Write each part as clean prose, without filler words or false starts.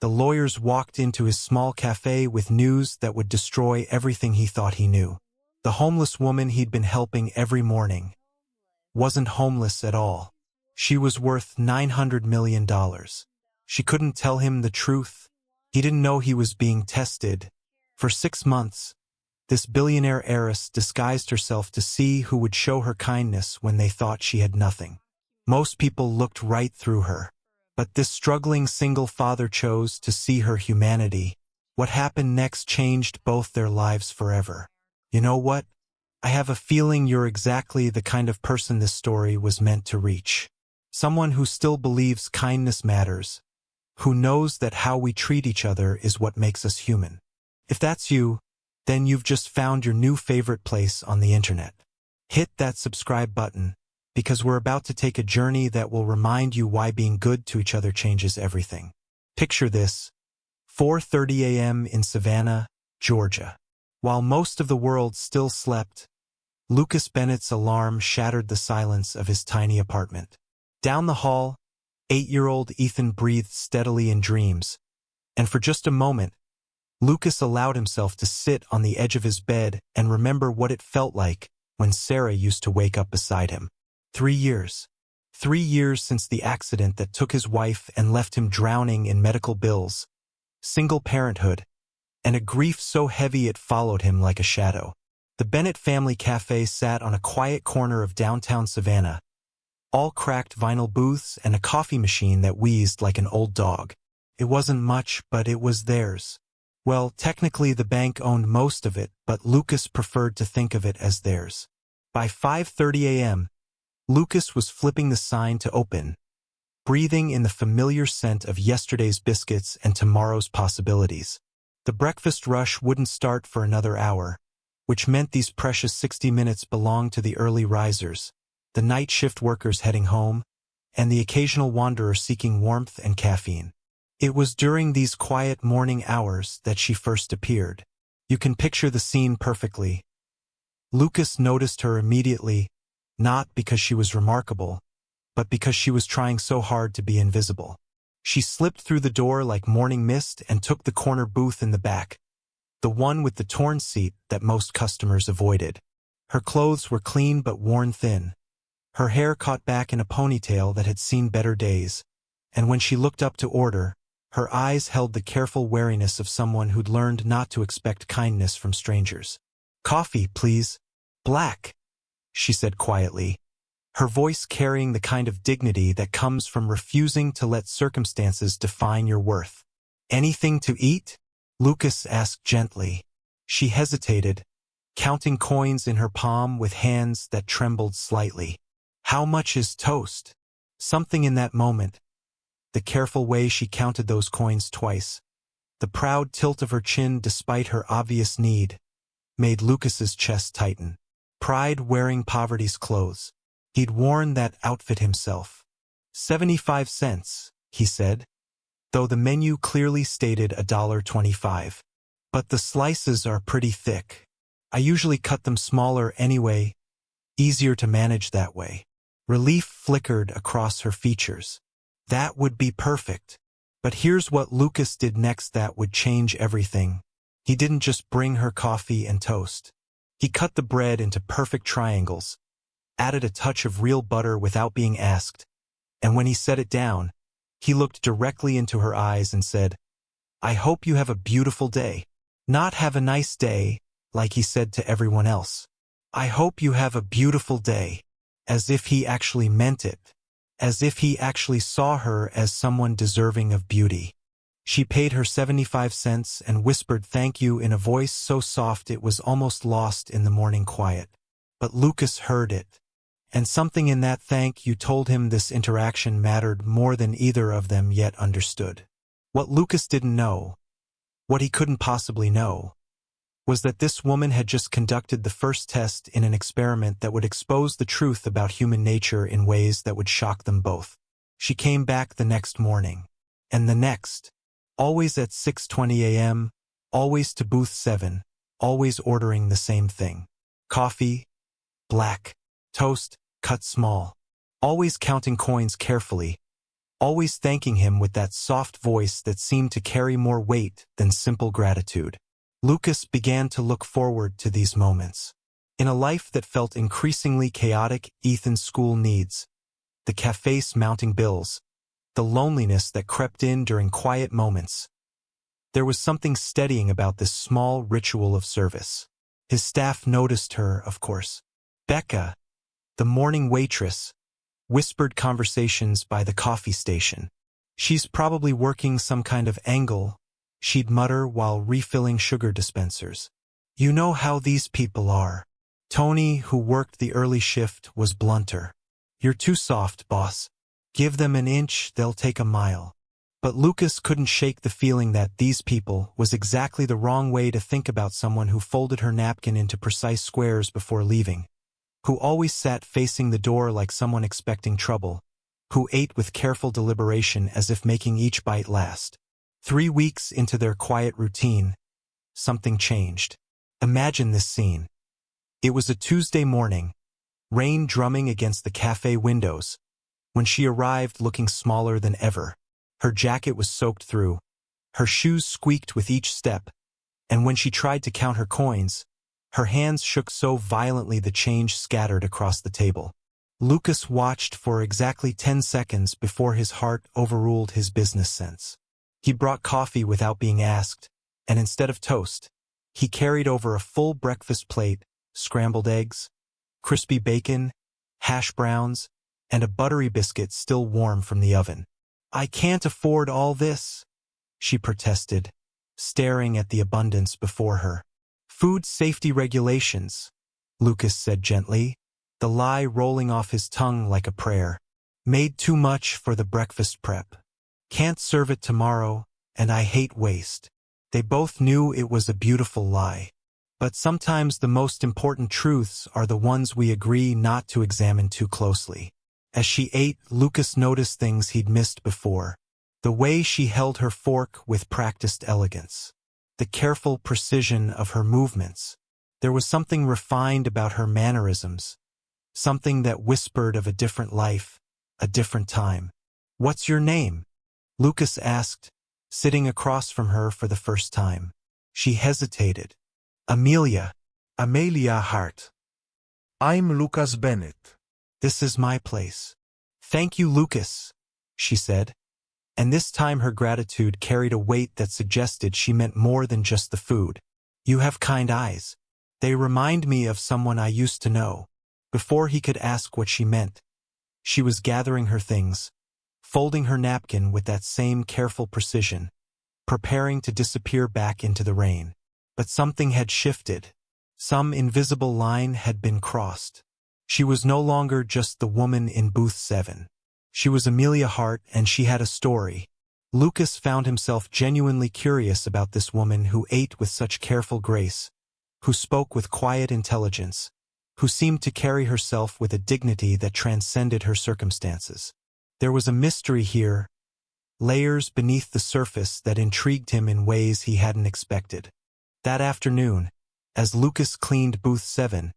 The lawyers walked into his small café with news that would destroy everything he thought he knew. The homeless woman he'd been helping every morning wasn't homeless at all. She was worth $900 million. She couldn't tell him the truth. He didn't know he was being tested. For 6 months, this billionaire heiress disguised herself to see who would show her kindness when they thought she had nothing. Most people looked right through her. But this struggling single father chose to see her humanity. What happened next changed both their lives forever. You know what? I have a feeling you're exactly the kind of person this story was meant to reach. Someone who still believes kindness matters, who knows that how we treat each other is what makes us human. If that's you, then you've just found your new favorite place on the internet. Hit that subscribe button, because we're about to take a journey that will remind you why being good to each other changes everything. Picture this: 4:30 a.m. in Savannah, Georgia. While most of the world still slept, Lucas Bennett's alarm shattered the silence of his tiny apartment. Down the hall, 8-year-old Ethan breathed steadily in dreams, and for just a moment, Lucas allowed himself to sit on the edge of his bed and remember what it felt like when Sarah used to wake up beside him. 3 years. 3 years since the accident that took his wife and left him drowning in medical bills, single parenthood, and a grief so heavy it followed him like a shadow. The Bennett family cafe sat on a quiet corner of downtown Savannah, all cracked vinyl booths and a coffee machine that wheezed like an old dog. It wasn't much, but it was theirs. Well, technically the bank owned most of it, but Lucas preferred to think of it as theirs. By 5:30 a.m., Lucas was flipping the sign to open, breathing in the familiar scent of yesterday's biscuits and tomorrow's possibilities. The breakfast rush wouldn't start for another hour, which meant these precious 60 minutes belonged to the early risers, the night shift workers heading home, and the occasional wanderer seeking warmth and caffeine. It was during these quiet morning hours that she first appeared. You can picture the scene perfectly. Lucas noticed her immediately, not because she was remarkable, but because she was trying so hard to be invisible. She slipped through the door like morning mist and took the corner booth in the back, the one with the torn seat that most customers avoided. Her clothes were clean but worn thin. Her hair caught back in a ponytail that had seen better days, and when she looked up to order, her eyes held the careful wariness of someone who'd learned not to expect kindness from strangers. "Coffee, please. Black," she said quietly, her voice carrying the kind of dignity that comes from refusing to let circumstances define your worth. "Anything to eat?" Lucas asked gently. She hesitated, counting coins in her palm with hands that trembled slightly. "How much is toast?" Something in that moment, the careful way she counted those coins twice, the proud tilt of her chin despite her obvious need, made Lucas's chest tighten. Pride wearing poverty's clothes. He'd worn that outfit himself. 75 cents, he said, though the menu clearly stated $1.25. "But the slices are pretty thick. I usually cut them smaller anyway, easier to manage that way." Relief flickered across her features. That would be perfect. But here's what Lucas did next that would change everything. He didn't just bring her coffee and toast. He cut the bread into perfect triangles, added a touch of real butter without being asked, and when he set it down, he looked directly into her eyes and said, "I hope you have a beautiful day." Not "have a nice day," like he said to everyone else. "I hope you have a beautiful day," as if he actually meant it, as if he actually saw her as someone deserving of beauty. She paid her 75 cents and whispered thank you in a voice so soft it was almost lost in the morning quiet. But Lucas heard it, and something in that thank you told him this interaction mattered more than either of them yet understood. What Lucas didn't know, what he couldn't possibly know, was that this woman had just conducted the first test in an experiment that would expose the truth about human nature in ways that would shock them both. She came back the next morning, and the next, always at 6:20 a.m., always to booth 7, always ordering the same thing. Coffee, black, toast, cut small, always counting coins carefully, always thanking him with that soft voice that seemed to carry more weight than simple gratitude. Lucas began to look forward to these moments. In a life that felt increasingly chaotic, Ethan's school needs, the café's mounting bills, the loneliness that crept in during quiet moments. There was something steadying about this small ritual of service. His staff noticed her, of course. Becca, the morning waitress, whispered conversations by the coffee station. "She's probably working some kind of angle," she'd mutter while refilling sugar dispensers. "You know how these people are." Tony, who worked the early shift, was blunter. "You're too soft, boss. Give them an inch, they'll take a mile." But Lucas couldn't shake the feeling that "these people" was exactly the wrong way to think about someone who folded her napkin into precise squares before leaving, who always sat facing the door like someone expecting trouble, who ate with careful deliberation as if making each bite last. 3 weeks into their quiet routine, something changed. Imagine this scene. It was a Tuesday morning, rain drumming against the cafe windows, when she arrived looking smaller than ever. Her jacket was soaked through, her shoes squeaked with each step, and when she tried to count her coins, her hands shook so violently the change scattered across the table. Lucas watched for exactly 10 seconds before his heart overruled his business sense. He brought coffee without being asked, and instead of toast, he carried over a full breakfast plate, scrambled eggs, crispy bacon, hash browns, and a buttery biscuit still warm from the oven. "I can't afford all this," she protested, staring at the abundance before her. "Food safety regulations," Lucas said gently, the lie rolling off his tongue like a prayer. "Made too much for the breakfast prep. Can't serve it tomorrow, and I hate waste." They both knew it was a beautiful lie. But sometimes the most important truths are the ones we agree not to examine too closely. As she ate, Lucas noticed things he'd missed before. The way she held her fork with practiced elegance. The careful precision of her movements. There was something refined about her mannerisms. Something that whispered of a different life, a different time. "What's your name?" Lucas asked, sitting across from her for the first time. She hesitated. "Amelia." "Amelia Hart." I'm Lucas Bennett. "This is my place." "Thank you, Lucas," she said. And this time her gratitude carried a weight that suggested she meant more than just the food. "You have kind eyes. They remind me of someone I used to know." Before he could ask what she meant, she was gathering her things, folding her napkin with that same careful precision, preparing to disappear back into the rain. But something had shifted. Some invisible line had been crossed. She was no longer just the woman in booth 7. She was Amelia Hart, and she had a story. Lucas found himself genuinely curious about this woman who ate with such careful grace, who spoke with quiet intelligence, who seemed to carry herself with a dignity that transcended her circumstances. There was a mystery here, layers beneath the surface that intrigued him in ways he hadn't expected. That afternoon, as Lucas cleaned booth 7,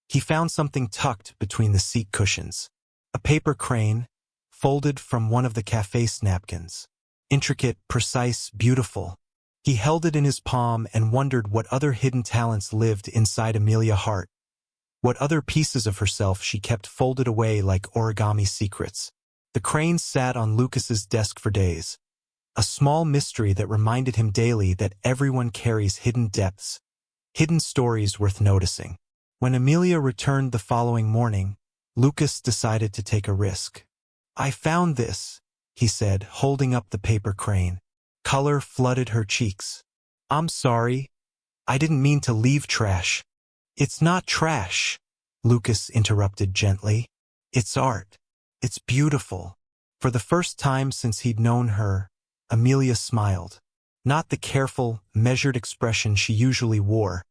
he found something tucked between the seat cushions. A paper crane, folded from one of the café's napkins. Intricate, precise, beautiful. He held it in his palm and wondered what other hidden talents lived inside Amelia Hart. What other pieces of herself she kept folded away like origami secrets. The crane sat on Lucas's desk for days. A small mystery that reminded him daily that everyone carries hidden depths, hidden stories worth noticing. When Amelia returned the following morning, Lucas decided to take a risk. "I found this," he said, holding up the paper crane. Color flooded her cheeks. "I'm sorry. I didn't mean to leave trash." "It's not trash," Lucas interrupted gently. "It's art. It's beautiful." For the first time since he'd known her, Amelia smiled. Not the careful, measured expression she usually wore,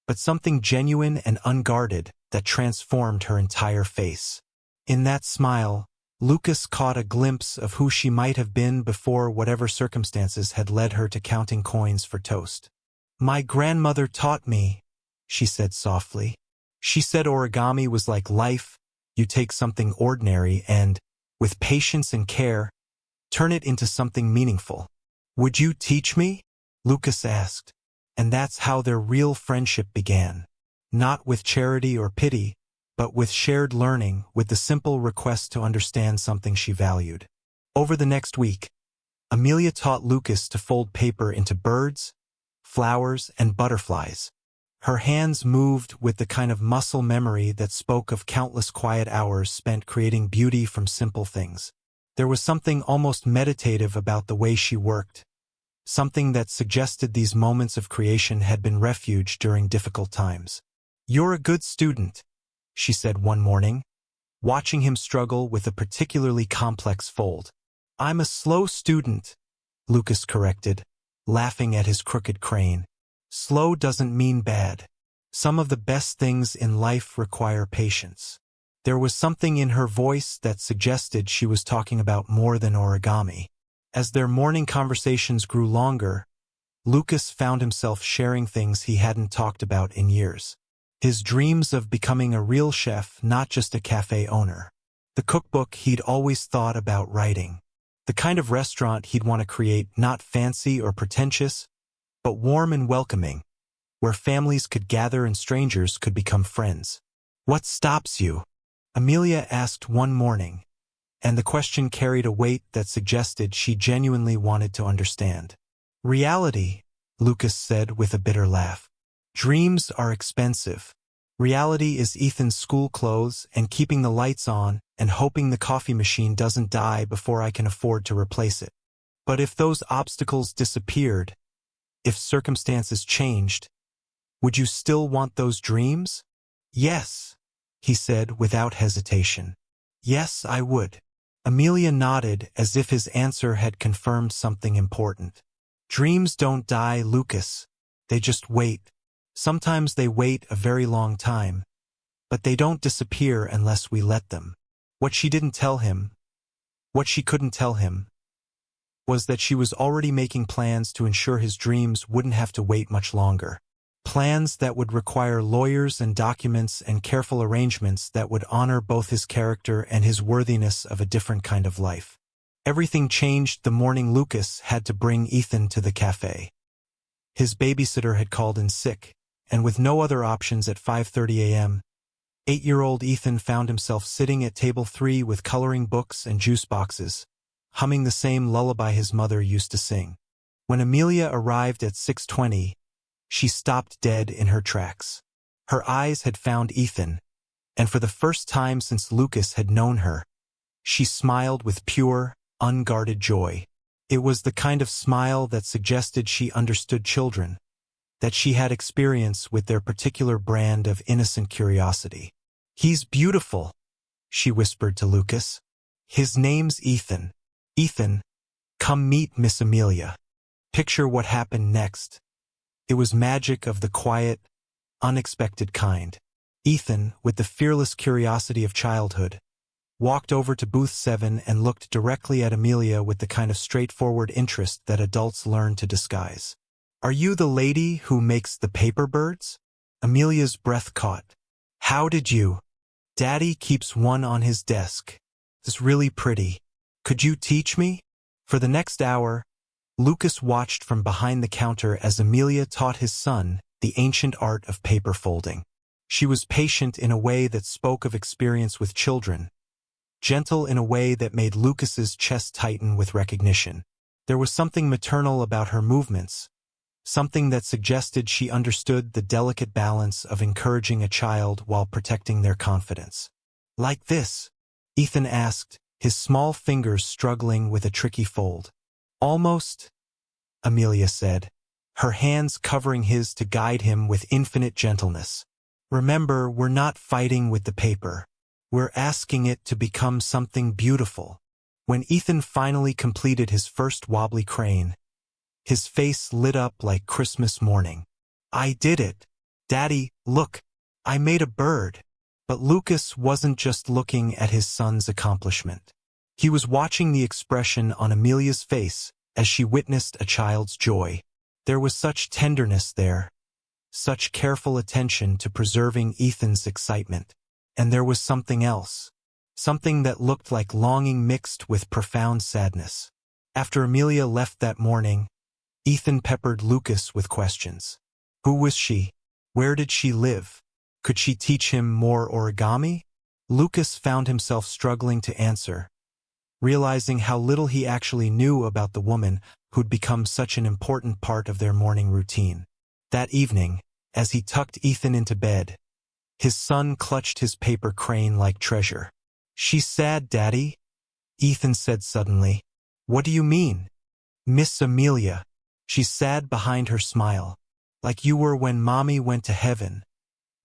but something genuine and unguarded that transformed her entire face. In that smile, Lucas caught a glimpse of who she might have been before whatever circumstances had led her to counting coins for toast. "My grandmother taught me," she said softly. "She said origami was like life. You take something ordinary and, with patience and care, Turn it into something meaningful. Would you teach me? Lucas asked. And that's how their real friendship began. Not with charity or pity, but with shared learning, with the simple request to understand something she valued. Over the next week, Amelia taught Lucas to fold paper into birds, flowers, and butterflies. Her hands moved with the kind of muscle memory that spoke of countless quiet hours spent creating beauty from simple things. There was something almost meditative about the way she worked, something that suggested these moments of creation had been refuge during difficult times. "You're a good student," she said one morning, watching him struggle with a particularly complex fold. "I'm a slow student," Lucas corrected, laughing at his crooked crane. "Slow doesn't mean bad. Some of the best things in life require patience." There was something in her voice that suggested she was talking about more than origami. As their morning conversations grew longer, Lucas found himself sharing things he hadn't talked about in years. His dreams of becoming a real chef, not just a cafe owner. The cookbook he'd always thought about writing. The kind of restaurant he'd want to create, not fancy or pretentious, but warm and welcoming, where families could gather and strangers could become friends. "What stops you?" Amelia asked one morning, and the question carried a weight that suggested she genuinely wanted to understand. "Reality," Lucas said with a bitter laugh. "Dreams are expensive. Reality is Ethan's school clothes and keeping the lights on and hoping the coffee machine doesn't die before I can afford to replace it. But if those obstacles disappeared, if circumstances changed, would you still want those dreams?" "Yes," he said without hesitation. "Yes, I would." Amelia nodded as if his answer had confirmed something important. "Dreams don't die, Lucas. They just wait. Sometimes they wait a very long time, but they don't disappear unless we let them." What she couldn't tell him, was that she was already making plans to ensure his dreams wouldn't have to wait much longer. Plans that would require lawyers and documents and careful arrangements that would honor both his character and his worthiness of a different kind of life. Everything changed the morning Lucas had to bring Ethan to the cafe. His babysitter had called in sick, and with no other options at 5:30 a.m., 8-year-old Ethan found himself sitting at table 3 with coloring books and juice boxes, humming the same lullaby his mother used to sing. When Amelia arrived at 6:20, she stopped dead in her tracks. Her eyes had found Ethan, and for the first time since Lucas had known her, she smiled with pure, unguarded joy. It was the kind of smile that suggested she understood children, that she had experience with their particular brand of innocent curiosity. "He's beautiful," she whispered to Lucas. "His name's Ethan. Ethan, come meet Miss Amelia." Picture what happened next. It was magic of the quiet, unexpected kind. Ethan, with the fearless curiosity of childhood, walked over to booth 7 and looked directly at Amelia with the kind of straightforward interest that adults learn to disguise. "Are you the lady who makes the paper birds?" Amelia's breath caught. "How did you?" "Daddy keeps one on his desk. It's really pretty. Could you teach me?" For the next hour, Lucas watched from behind the counter as Amelia taught his son the ancient art of paper folding. She was patient in a way that spoke of experience with children, gentle in a way that made Lucas's chest tighten with recognition. There was something maternal about her movements, something that suggested she understood the delicate balance of encouraging a child while protecting their confidence. "Like this?" Ethan asked, his small fingers struggling with a tricky fold. "Almost," Amelia said, her hands covering his to guide him with infinite gentleness. "Remember, we're not fighting with the paper. We're asking it to become something beautiful." When Ethan finally completed his first wobbly crane, his face lit up like Christmas morning. "I did it. Daddy, look, I made a bird." But Lucas wasn't just looking at his son's accomplishment. He was watching the expression on Amelia's face as she witnessed a child's joy. There was such tenderness there, such careful attention to preserving Ethan's excitement. And there was something else, something that looked like longing mixed with profound sadness. After Amelia left that morning, Ethan peppered Lucas with questions. Who was she? Where did she live? Could she teach him more origami? Lucas found himself struggling to answer, realizing how little he actually knew about the woman who'd become such an important part of their morning routine. That evening, as he tucked Ethan into bed, his son clutched his paper crane like treasure. "She's sad, Daddy," Ethan said suddenly. "What do you mean?" "Miss Amelia. She's sad behind her smile. Like you were when Mommy went to heaven.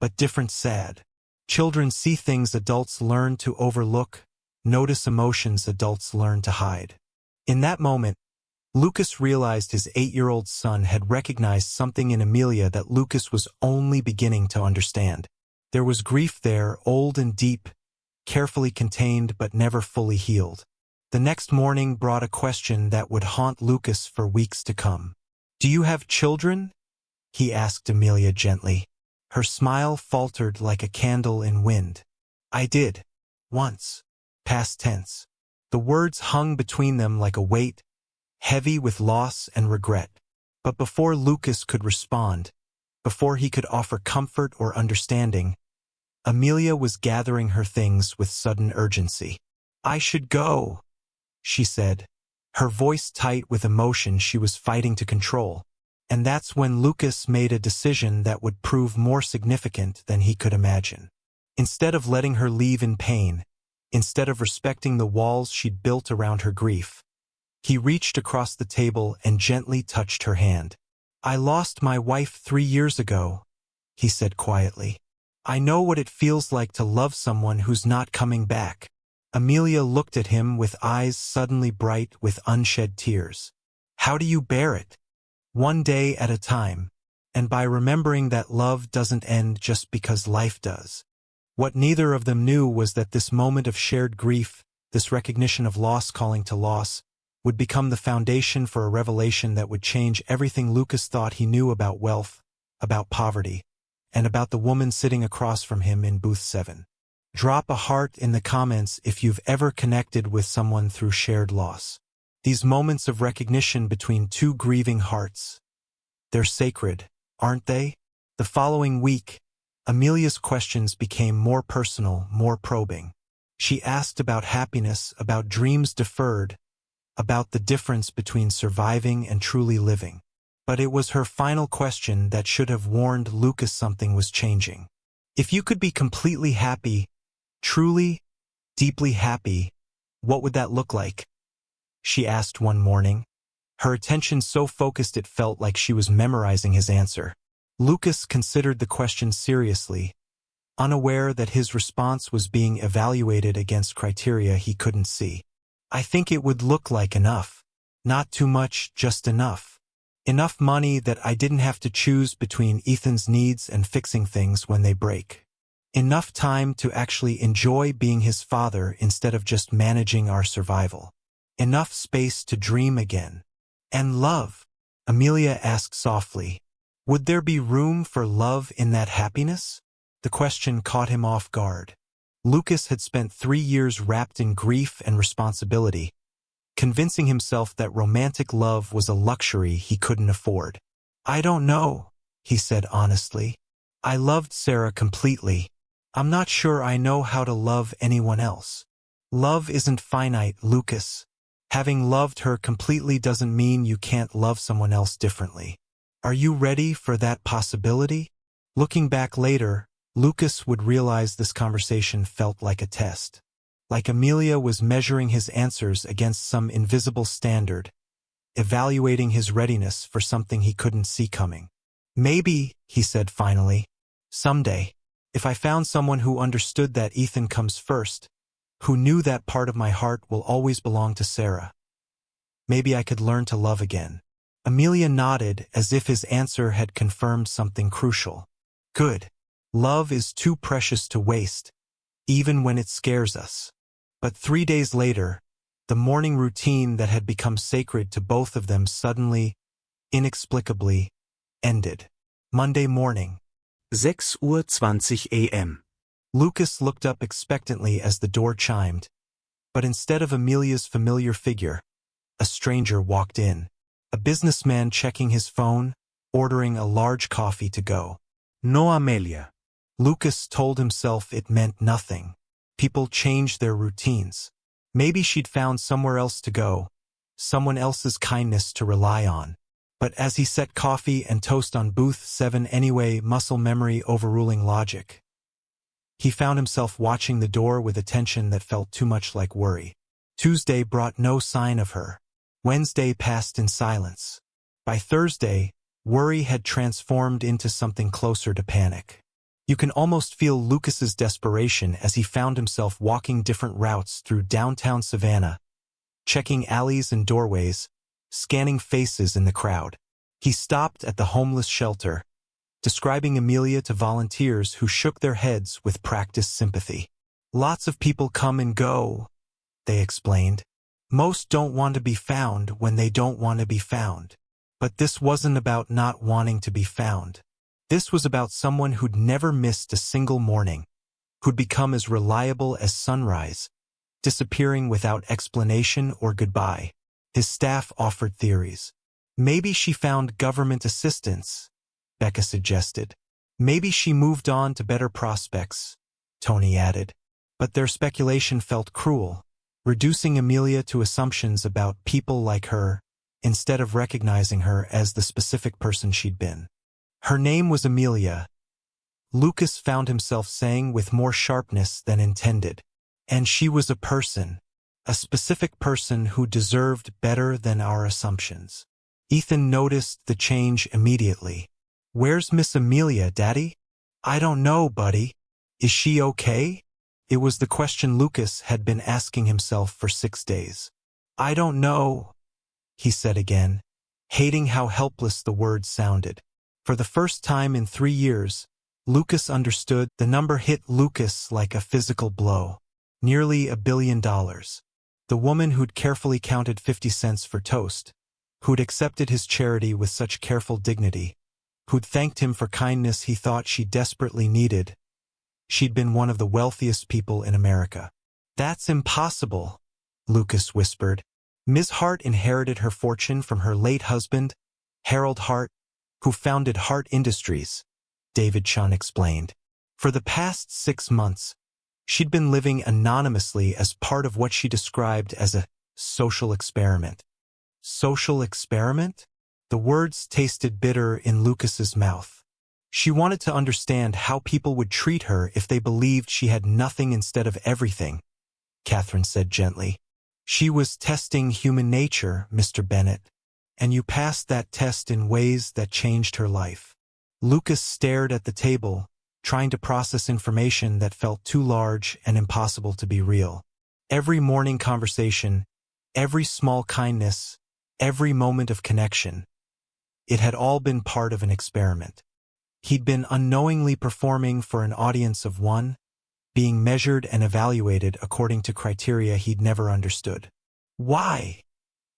But different sad. Children see things adults learn to overlook, notice emotions adults learn to hide." In that moment, Lucas realized his 8-year-old son had recognized something in Amelia that Lucas was only beginning to understand. There was grief there, old and deep, carefully contained but never fully healed. The next morning brought a question that would haunt Lucas for weeks to come. "Do you have children?" he asked Amelia gently. Her smile faltered like a candle in wind. "I did. Once." Past tense. The words hung between them like a weight, heavy with loss and regret. But before Lucas could respond, before he could offer comfort or understanding, Amelia was gathering her things with sudden urgency. "I should go," she said, her voice tight with emotion she was fighting to control. And that's when Lucas made a decision that would prove more significant than he could imagine. Instead of letting her leave in pain, instead of respecting the walls she'd built around her grief, he reached across the table and gently touched her hand. "I lost my wife 3 years ago," he said quietly. "I know what it feels like to love someone who's not coming back." Amelia looked at him with eyes suddenly bright with unshed tears. "How do you bear it?" "One day at a time, and by remembering that love doesn't end just because life does." What neither of them knew was that this moment of shared grief, this recognition of loss calling to loss, would become the foundation for a revelation that would change everything Lucas thought he knew about wealth, about poverty, and about the woman sitting across from him in booth 7. Drop a heart in the comments if you've ever connected with someone through shared loss. These moments of recognition between two grieving hearts, they're sacred, aren't they? The following week, Amelia's questions became more personal, more probing. She asked about happiness, about dreams deferred, about the difference between surviving and truly living. But it was her final question that should have warned Lucas something was changing. If you could be completely happy, truly, deeply happy, what would that look like? She asked one morning, her attention so focused it felt like she was memorizing his answer. Lucas considered the question seriously, unaware that his response was being evaluated against criteria he couldn't see. "I think it would look like enough. Not too much, just enough. Enough money that I didn't have to choose between Ethan's needs and fixing things when they break. Enough time to actually enjoy being his father instead of just managing our survival. Enough space to dream again. And love," Amelia asked softly. "Would there be room for love in that happiness?" The question caught him off guard. Lucas had spent 3 years wrapped in grief and responsibility, convincing himself that romantic love was a luxury he couldn't afford. "I don't know," he said honestly. "I loved Sarah completely. I'm not sure I know how to love anyone else." Love isn't finite, Lucas. Having loved her completely doesn't mean you can't love someone else differently. Are you ready for that possibility? Looking back later, Lucas would realize this conversation felt like a test. Like Amelia was measuring his answers against some invisible standard, evaluating his readiness for something he couldn't see coming. "Maybe," he said finally, "someday, if I found someone who understood that Ethan comes first, who knew that part of my heart will always belong to Sarah, maybe I could learn to love again." Amelia nodded as if his answer had confirmed something crucial. "Good. Love is too precious to waste, even when it scares us." But 3 days later, the morning routine that had become sacred to both of them suddenly, inexplicably, ended. Monday morning. 6:20 a.m. Lucas looked up expectantly as the door chimed, but instead of Amelia's familiar figure, A stranger walked in. A businessman checking his phone, ordering a large coffee to go. No, Amelia. Lucas told himself it meant nothing. People changed their routines. Maybe she'd found somewhere else to go, someone else's kindness to rely on. But as he set coffee and toast on booth 7 anyway, muscle memory overruling logic, he found himself watching the door with attention that felt too much like worry. Tuesday brought no sign of her. Wednesday passed in silence. By Thursday, worry had transformed into something closer to panic. You can almost feel Lucas's desperation as he found himself walking different routes through downtown Savannah, checking alleys and doorways, scanning faces in the crowd. He stopped at the homeless shelter, describing Amelia to volunteers who shook their heads with practiced sympathy. Lots of people come and go, they explained. Most don't want to be found when they don't want to be found. But this wasn't about not wanting to be found. This was about someone who'd never missed a single morning, who'd become as reliable as sunrise, disappearing without explanation or goodbye. His staff offered theories. Maybe she found government assistance, Becca suggested. Maybe she moved on to better prospects, Tony added. But their speculation felt cruel, reducing Amelia to assumptions about people like her, instead of recognizing her as the specific person she'd been. Her name was Amelia, Lucas found himself saying with more sharpness than intended. And she was a person, a specific person who deserved better than our assumptions. Ethan noticed the change immediately. "Where's Miss Amelia, Daddy?" "I don't know, buddy. Is she okay?" It was the question Lucas had been asking himself for 6 days. "I don't know," he said again, hating how helpless the words sounded. For the first time in 3 years, Lucas understood. The number hit Lucas like a physical blow. Nearly $1 billion. The woman who'd carefully counted 50 cents for toast, who'd accepted his charity with such careful dignity, who'd thanked him for kindness he thought she desperately needed. She'd been one of the wealthiest people in America. "That's impossible," Lucas whispered. Ms. Hart inherited her fortune from her late husband, Harold Hart, who founded Hart Industries, David Chun explained. For the past 6 months, she'd been living anonymously as part of what she described as a social experiment. Social experiment? The words tasted bitter in Lucas's mouth. She wanted to understand how people would treat her if they believed she had nothing instead of everything, Catherine said gently. "She was testing human nature, Mr. Bennett, and you passed that test in ways that changed her life." Lucas stared at the table, trying to process information that felt too large and impossible to be real. Every morning conversation, every small kindness, every moment of connection, it had all been part of an experiment. He'd been unknowingly performing for an audience of one, being measured and evaluated according to criteria he'd never understood. "Why?"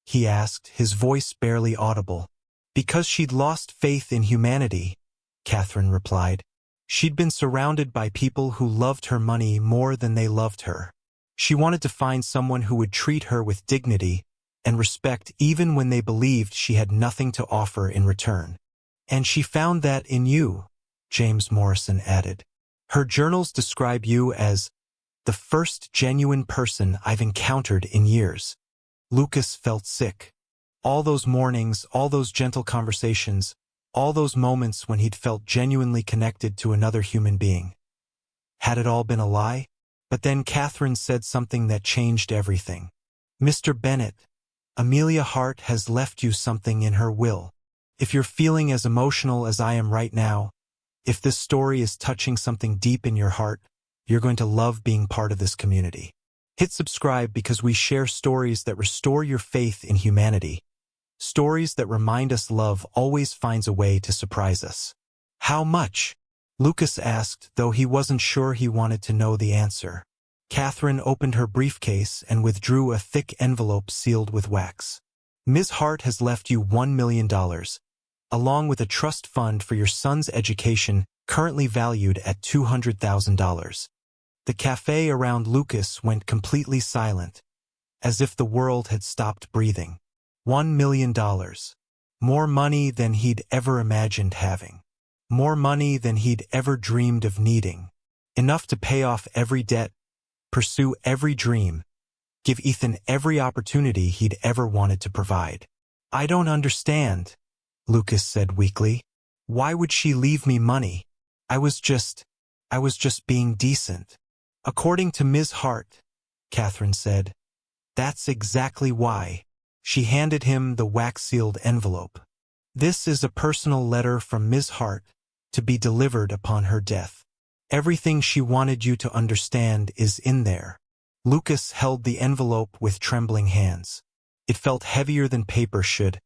he asked, his voice barely audible. "Because she'd lost faith in humanity," Catherine replied. She'd been surrounded by people who loved her money more than they loved her. She wanted to find someone who would treat her with dignity and respect even when they believed she had nothing to offer in return. "And she found that in you," James Morrison added. "Her journals describe you as the first genuine person I've encountered in years." Lucas felt sick. All those mornings, all those gentle conversations, all those moments when he'd felt genuinely connected to another human being. Had it all been a lie? But then Catherine said something that changed everything. "Mr. Bennett, Amelia Hart has left you something in her will. If you're feeling as emotional as I am right now, if this story is touching something deep in your heart, you're going to love being part of this community. Hit subscribe because we share stories that restore your faith in humanity. Stories that remind us love always finds a way to surprise us." "How much?" Lucas asked, though he wasn't sure he wanted to know the answer. Catherine opened her briefcase and withdrew a thick envelope sealed with wax. "Ms. Hart has left you $1 million, along with a trust fund for your son's education currently valued at $200,000. The cafe around Lucas went completely silent, as if the world had stopped breathing. $1 million. More money than he'd ever imagined having. More money than he'd ever dreamed of needing. Enough to pay off every debt, pursue every dream, give Ethan every opportunity he'd ever wanted to provide. "I don't understand," Lucas said weakly. "Why would she leave me money? I was just being decent." "According to Ms. Hart," Catherine said, "that's exactly why." She handed him the wax-sealed envelope. "This is a personal letter from Ms. Hart to be delivered upon her death. Everything she wanted you to understand is in there." Lucas held the envelope with trembling hands. It felt heavier than paper should,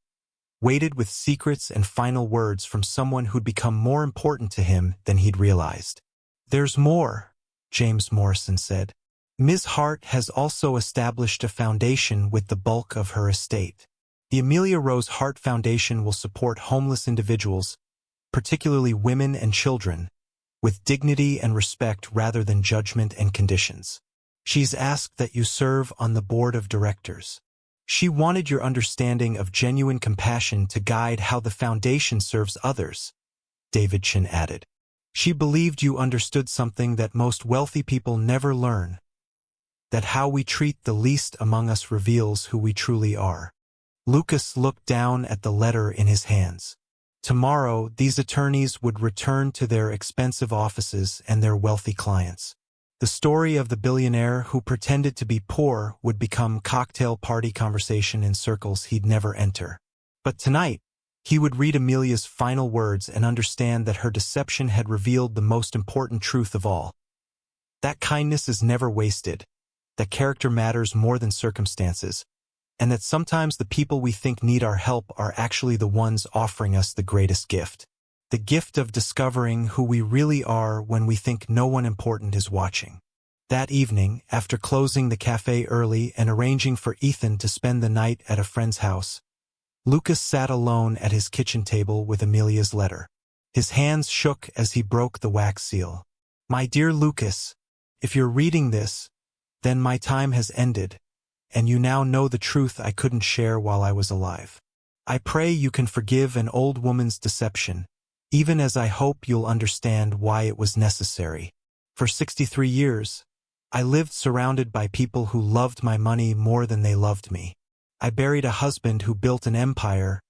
weighted with secrets and final words from someone who'd become more important to him than he'd realized. "There's more," James Morrison said. "Ms. Hart has also established a foundation with the bulk of her estate. The Amelia Rose Hart Foundation will support homeless individuals, particularly women and children, with dignity and respect rather than judgment and conditions. She's asked that you serve on the board of directors. She wanted your understanding of genuine compassion to guide how the foundation serves others," Davidson added. "She believed you understood something that most wealthy people never learn, that how we treat the least among us reveals who we truly are." Lucas looked down at the letter in his hands. Tomorrow, these attorneys would return to their expensive offices and their wealthy clients. The story of the billionaire who pretended to be poor would become cocktail party conversation in circles he'd never enter. But tonight, he would read Amelia's final words and understand that her deception had revealed the most important truth of all. That kindness is never wasted, that character matters more than circumstances, and that sometimes the people we think need our help are actually the ones offering us the greatest gift. The gift of discovering who we really are when we think no one important is watching. That evening, after closing the cafe early and arranging for Ethan to spend the night at a friend's house, Lucas sat alone at his kitchen table with Amelia's letter. His hands shook as he broke the wax seal. "My dear Lucas, if you're reading this, then my time has ended, and you now know the truth I couldn't share while I was alive. I pray you can forgive an old woman's deception, even as I hope you'll understand why it was necessary. For 63 years, I lived surrounded by people who loved my money more than they loved me. I buried a husband who built an empire,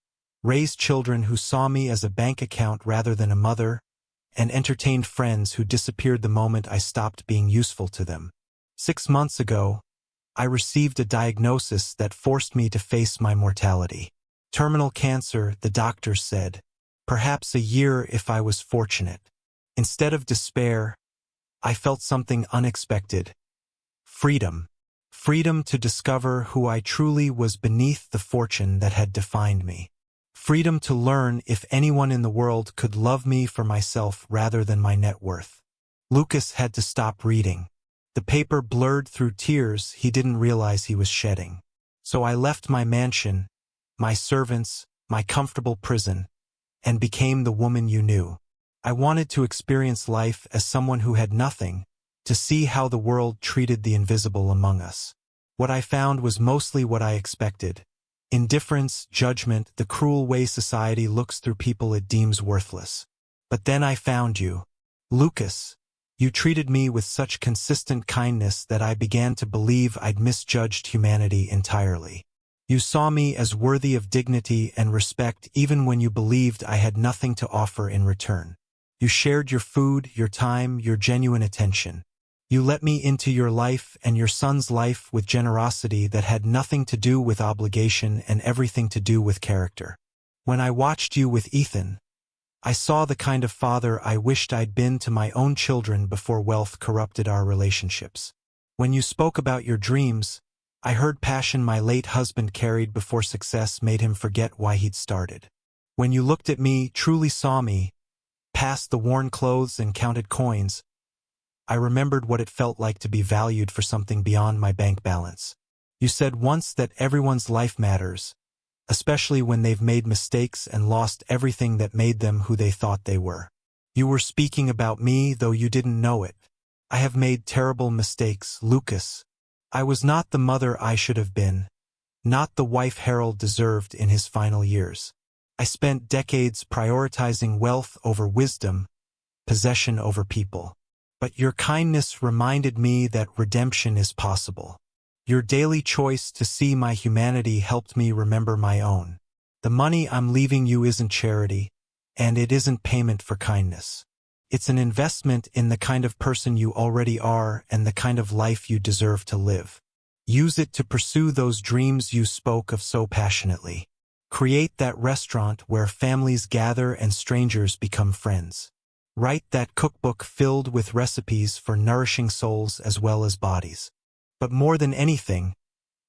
raised children who saw me as a bank account rather than a mother, and entertained friends who disappeared the moment I stopped being useful to them. 6 months ago, I received a diagnosis that forced me to face my mortality. Terminal cancer, the doctors said. Perhaps a year if I was fortunate. Instead of despair, I felt something unexpected. Freedom. Freedom to discover who I truly was beneath the fortune that had defined me. Freedom to learn if anyone in the world could love me for myself rather than my net worth." Lucas had to stop reading. The paper blurred through tears he didn't realize he was shedding. "So I left my mansion, my servants, my comfortable prison, and became the woman you knew. I wanted to experience life as someone who had nothing, to see how the world treated the invisible among us. What I found was mostly what I expected. Indifference, judgment, the cruel way society looks through people it deems worthless. But then I found you. Lucas, you treated me with such consistent kindness that I began to believe I'd misjudged humanity entirely. You saw me as worthy of dignity and respect even when you believed I had nothing to offer in return. You shared your food, your time, your genuine attention. You let me into your life and your son's life with generosity that had nothing to do with obligation and everything to do with character. When I watched you with Ethan, I saw the kind of father I wished I'd been to my own children before wealth corrupted our relationships. When you spoke about your dreams, I heard passion my late husband carried before success made him forget why he'd started. When you looked at me, truly saw me, past the worn clothes and counted coins, I remembered what it felt like to be valued for something beyond my bank balance. You said once that everyone's life matters, especially when they've made mistakes and lost everything that made them who they thought they were. You were speaking about me, though you didn't know it. I have made terrible mistakes, Lucas. I was not the mother I should have been, not the wife Harold deserved in his final years. I spent decades prioritizing wealth over wisdom, possession over people. But your kindness reminded me that redemption is possible. Your daily choice to see my humanity helped me remember my own. The money I'm leaving you isn't charity, and it isn't payment for kindness. It's an investment in the kind of person you already are and the kind of life you deserve to live. Use it to pursue those dreams you spoke of so passionately. Create that restaurant where families gather and strangers become friends. Write that cookbook filled with recipes for nourishing souls as well as bodies. But more than anything,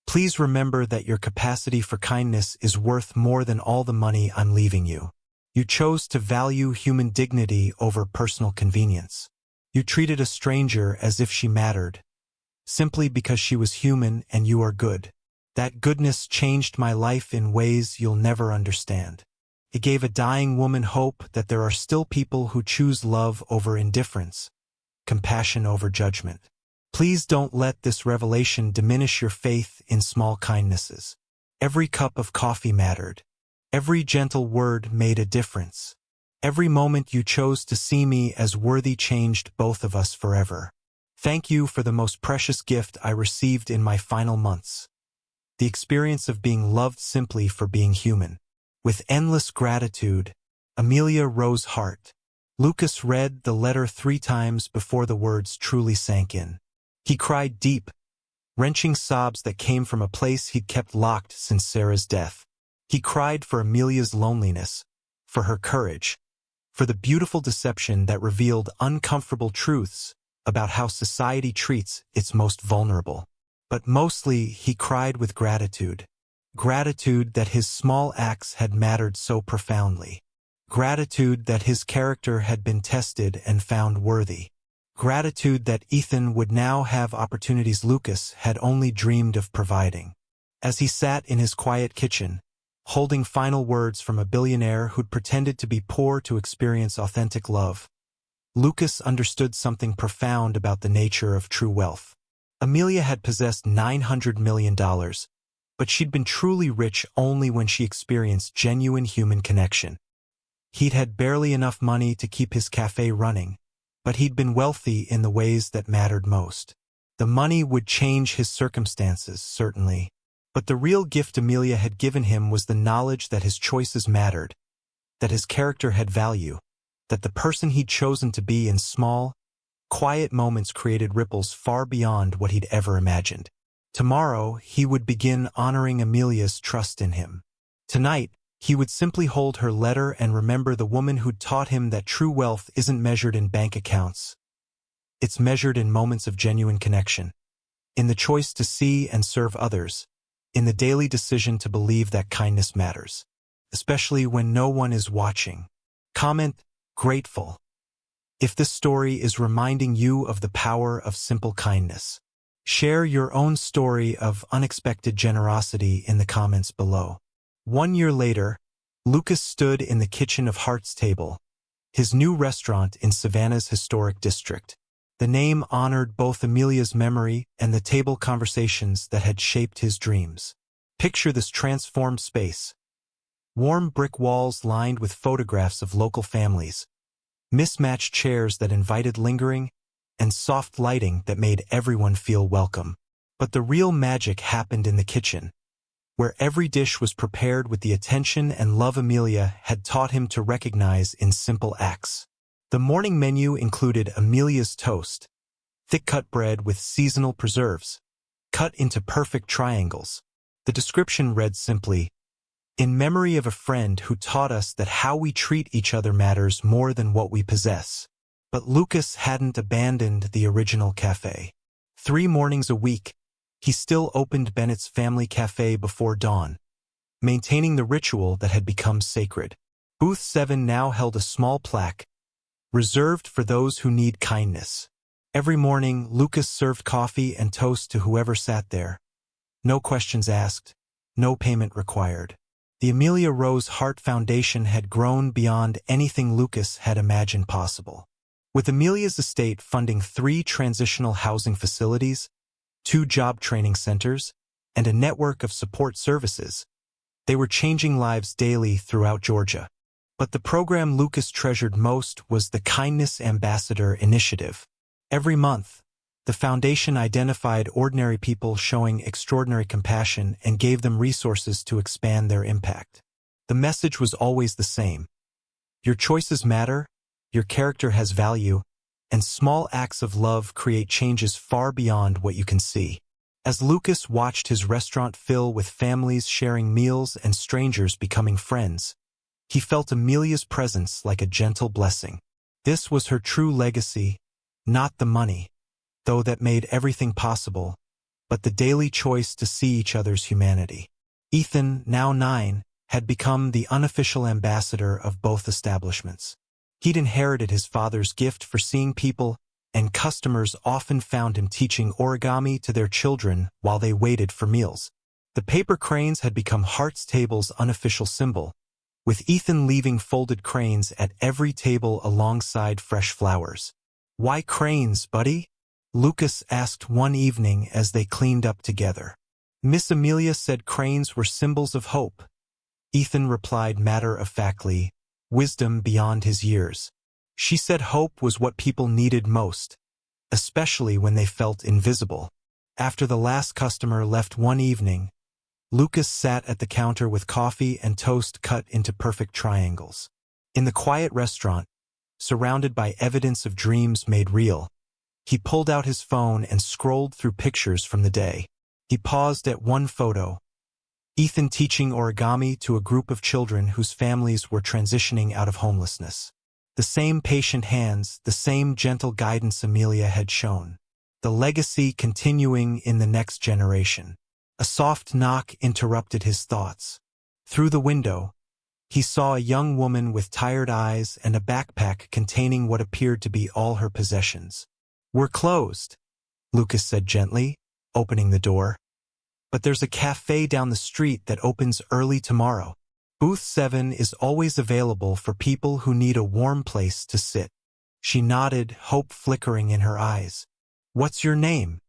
please remember that your capacity for kindness is worth more than all the money I'm leaving you. You chose to value human dignity over personal convenience. You treated a stranger as if she mattered, simply because she was human and you are good. That goodness changed my life in ways you'll never understand. It gave a dying woman hope that there are still people who choose love over indifference, compassion over judgment. Please don't let this revelation diminish your faith in small kindnesses. Every cup of coffee mattered. Every gentle word made a difference. Every moment you chose to see me as worthy changed both of us forever. Thank you for the most precious gift I received in my final months. The experience of being loved simply for being human. With endless gratitude, Amelia Rose Hart. Lucas read the letter 3 times before the words truly sank in. He cried deep, wrenching sobs that came from a place he'd kept locked since Sarah's death. He cried for Amelia's loneliness, for her courage, for the beautiful deception that revealed uncomfortable truths about how society treats its most vulnerable. But mostly he cried with gratitude. Gratitude that his small acts had mattered so profoundly. Gratitude that his character had been tested and found worthy. Gratitude that Ethan would now have opportunities Lucas had only dreamed of providing. As he sat in his quiet kitchen, holding final words from a billionaire who'd pretended to be poor to experience authentic love, Lucas understood something profound about the nature of true wealth. Amelia had possessed $900 million, but she'd been truly rich only when she experienced genuine human connection. He'd had barely enough money to keep his cafe running, but he'd been wealthy in the ways that mattered most. The money would change his circumstances, certainly, but the real gift Amelia had given him was the knowledge that his choices mattered, that his character had value, that the person he'd chosen to be in small, quiet moments created ripples far beyond what he'd ever imagined. Tomorrow, he would begin honoring Amelia's trust in him. Tonight, he would simply hold her letter and remember the woman who'd taught him that true wealth isn't measured in bank accounts. It's measured in moments of genuine connection, in the choice to see and serve others, in the daily decision to believe that kindness matters, especially when no one is watching. Comment, grateful, if this story is reminding you of the power of simple kindness. Share your own story of unexpected generosity in the comments below. 1 year later, Lucas stood in the kitchen of Hart's Table, his new restaurant in Savannah's historic district. The name honored both Amelia's memory and the table conversations that had shaped his dreams. Picture this transformed space. Warm brick walls lined with photographs of local families, mismatched chairs that invited lingering, and soft lighting that made everyone feel welcome. But the real magic happened in the kitchen, where every dish was prepared with the attention and love Amelia had taught him to recognize in simple acts. The morning menu included Amelia's toast, thick-cut bread with seasonal preserves, cut into perfect triangles. The description read simply, "In memory of a friend who taught us that how we treat each other matters more than what we possess." But Lucas hadn't abandoned the original cafe. 3 mornings a week, he still opened Bennett's family cafe before dawn, maintaining the ritual that had become sacred. Booth 7 now held a small plaque, reserved for those who need kindness. Every morning, Lucas served coffee and toast to whoever sat there. No questions asked, no payment required. The Amelia Rose Hart Foundation had grown beyond anything Lucas had imagined possible. With Amelia's estate funding 3 transitional housing facilities, 2 job training centers, and a network of support services. They were changing lives daily throughout Georgia. But the program Lucas treasured most was the Kindness Ambassador Initiative. Every month, the foundation identified ordinary people showing extraordinary compassion and gave them resources to expand their impact. The message was always the same. Your choices matter, your character has value, and small acts of love create changes far beyond what you can see. As Lucas watched his restaurant fill with families sharing meals and strangers becoming friends, he felt Amelia's presence like a gentle blessing. This was her true legacy, not the money, though that made everything possible, but the daily choice to see each other's humanity. Ethan, now 9, had become the unofficial ambassador of both establishments. He'd inherited his father's gift for seeing people, and customers often found him teaching origami to their children while they waited for meals. The paper cranes had become Hearts Table's unofficial symbol, with Ethan leaving folded cranes at every table alongside fresh flowers. "Why cranes, buddy?" Lucas asked one evening as they cleaned up together. "Miss Amelia said cranes were symbols of hope." Ethan replied matter-of-factly, wisdom beyond his years. "She said hope was what people needed most, especially when they felt invisible." After the last customer left one evening, Lucas sat at the counter with coffee and toast cut into perfect triangles. In the quiet restaurant, surrounded by evidence of dreams made real, he pulled out his phone and scrolled through pictures from the day. He paused at one photo, Ethan teaching origami to a group of children whose families were transitioning out of homelessness. The same patient hands, the same gentle guidance Amelia had shown. The legacy continuing in the next generation. A soft knock interrupted his thoughts. Through the window, he saw a young woman with tired eyes and a backpack containing what appeared to be all her possessions. "We're closed," Lucas said gently, opening the door. "But there's a café down the street that opens early tomorrow. Booth 7 is always available for people who need a warm place to sit." She nodded, hope flickering in her eyes. "What's your name?"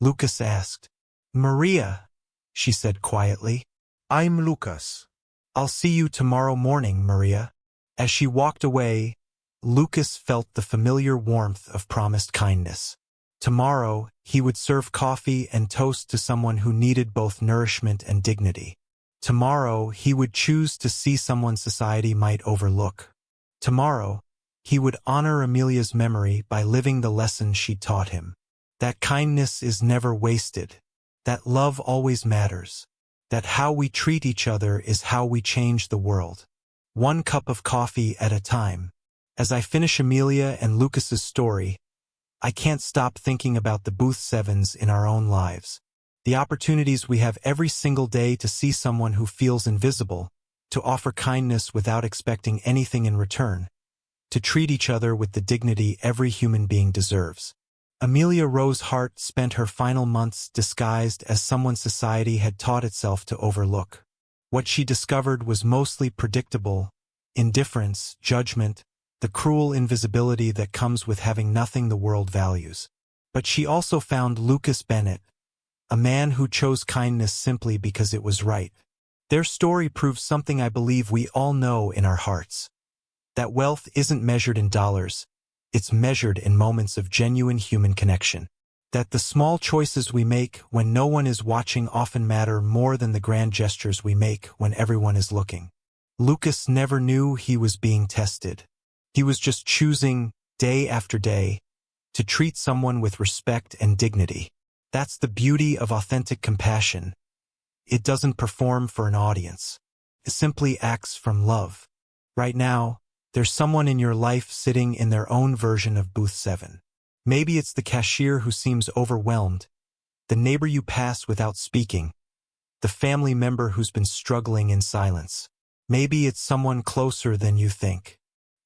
Lucas asked. "Maria," she said quietly. I'm Lucas. "I'll see you tomorrow morning, Maria." As she walked away, Lucas felt the familiar warmth of promised kindness. Tomorrow, he would serve coffee and toast to someone who needed both nourishment and dignity. Tomorrow, he would choose to see someone society might overlook. Tomorrow, he would honor Amelia's memory by living the lesson she taught him. That kindness is never wasted. That love always matters. That how we treat each other is how we change the world. One cup of coffee at a time. As I finish Amelia and Lucas's story, I can't stop thinking about the Booth 7s in our own lives. The opportunities we have every single day to see someone who feels invisible, to offer kindness without expecting anything in return, to treat each other with the dignity every human being deserves. Amelia Rose Hart spent her final months disguised as someone society had taught itself to overlook. What she discovered was mostly predictable: indifference, judgment, the cruel invisibility that comes with having nothing the world values. But she also found Lucas Bennett, a man who chose kindness simply because it was right. Their story proves something I believe we all know in our hearts. That wealth isn't measured in dollars, it's measured in moments of genuine human connection. That the small choices we make when no one is watching often matter more than the grand gestures we make when everyone is looking. Lucas never knew he was being tested. He was just choosing, day after day, to treat someone with respect and dignity. That's the beauty of authentic compassion. It doesn't perform for an audience. It simply acts from love. Right now, there's someone in your life sitting in their own version of Booth 7. Maybe it's the cashier who seems overwhelmed, the neighbor you pass without speaking, the family member who's been struggling in silence. Maybe it's someone closer than you think.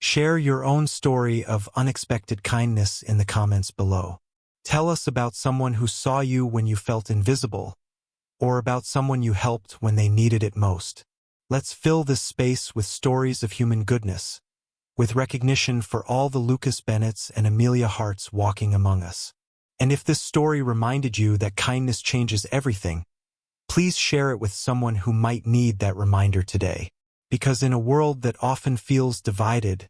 Share your own story of unexpected kindness in the comments below. Tell us about someone who saw you when you felt invisible, or about someone you helped when they needed it most. Let's fill this space with stories of human goodness, with recognition for all the Lucas Bennetts and Amelia Harts walking among us. And if this story reminded you that kindness changes everything, Please share it with someone who might need that reminder today. Because in a world that often feels divided,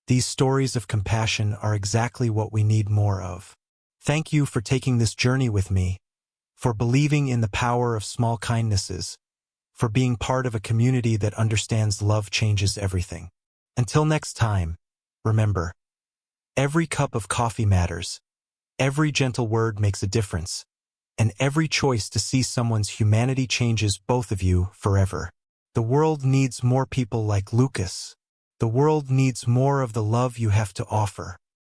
these stories of compassion are exactly what we need more of. Thank you for taking this journey with me, for believing in the power of small kindnesses, for being part of a community that understands love changes everything. Until next time, remember, every cup of coffee matters, every gentle word makes a difference, and every choice to see someone's humanity changes both of you forever. The world needs more people like Lucas. The world needs more of the love you have to offer.